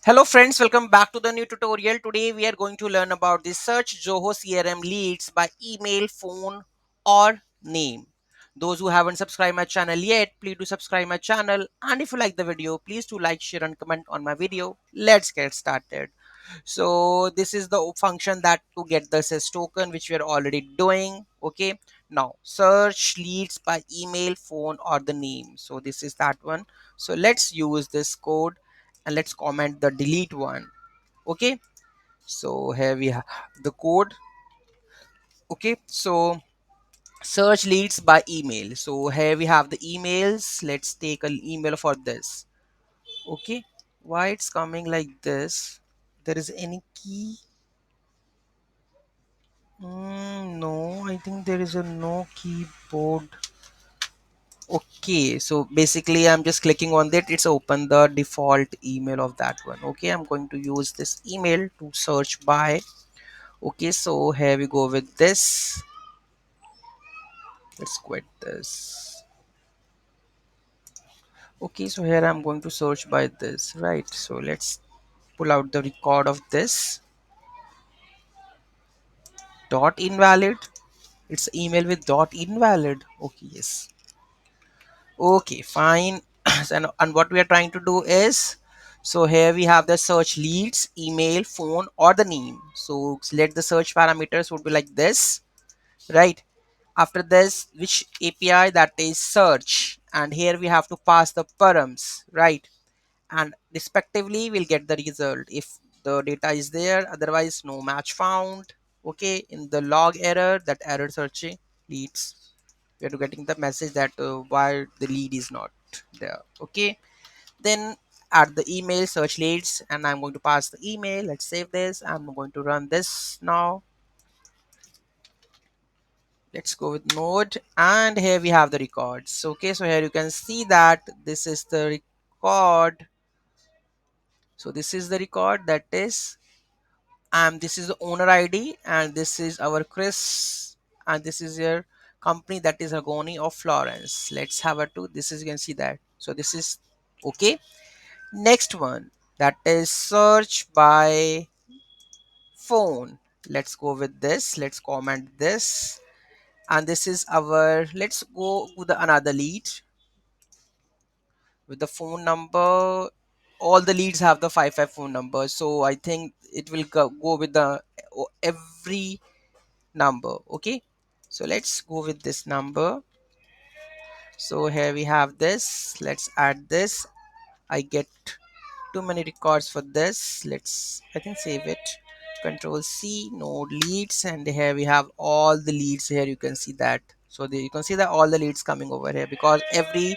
Hello friends, welcome back to the new tutorial. Today we are going to learn about the search Zoho CRM leads by email, phone or name. Those who haven't subscribed my channel yet, please do subscribe my channel, and if you like the video, please do like, share and comment on my video. Let's get started. So this is the function that to get the sys token which we are already doing. Okay, now search leads by email, phone or the name. So this is that one. So let's use this code and let's comment the delete one. Okay, so here we have the code. Okay, so search leads by email. So here we have the emails. Let's take an email for this. Okay, why it's coming like this? There is any key? No, I think there is a no keyboard. Okay, so basically I'm just clicking on that. It's open the default email of that one. Okay, I'm going to use this email to search by. Okay, so here we go with this. Let's quit this. Okay, so here I'm going to search by this, right? So let's pull out the record of this. Dot invalid. It's email with dot invalid. Okay, yes. Okay, fine. And what we are trying to do is, so here we have the search leads, email, phone, or the name. So select the search parameters would be like this, right? After this, which API, that is search, and here we have to pass the params, right? And respectively we'll get the result if the data is there, otherwise no match found. Okay, in the log error, that error searching leads, we are getting the message that why the lead is not there. Okay, then add the email search leads, and I'm going to pass the email. Let's save this. I'm going to run this now. Let's go with Node, and here we have the records. Okay, so here you can see that this is the record. So this is the record, that is, and this is the owner ID, and this is our Chris, and this is your company, that is Agoni of Florence. Let's have a two. This is, you can see that. So this is okay. Next one, that is search by phone. Let's go with this. Let's comment this, and this is our, let's go to the another lead with the phone number. All the leads have the 55 phone number, so I think it will go with the every number. Okay, so let's go with this number. So here we have this. Let's add this. I get too many records for this. Let's, I can save it. Control C, node leads, and here we have all the leads. Here you can see that. So you can see that all the leads coming over here because every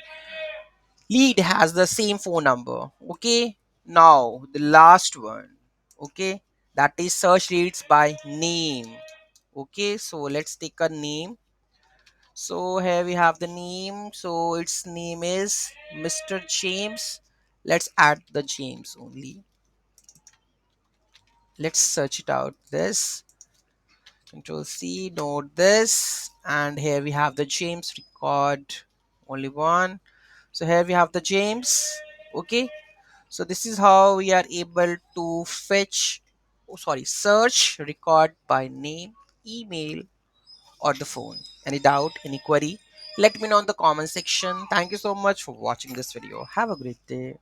lead has the same phone number. Okay, now the last one. Okay, that is search leads by name. Okay, so let's take a name. So here we have the name. So its name is Mr. James. Let's add the James only. Let's search it out. This, Control C, note this, and here we have the James record, only one. So here we have the James. Okay, so this is how we are able to fetch, oh sorry, search record by name, email or the phone. Any doubt, any query, let me know in the comment section. Thank you so much for watching this video. Have a great day.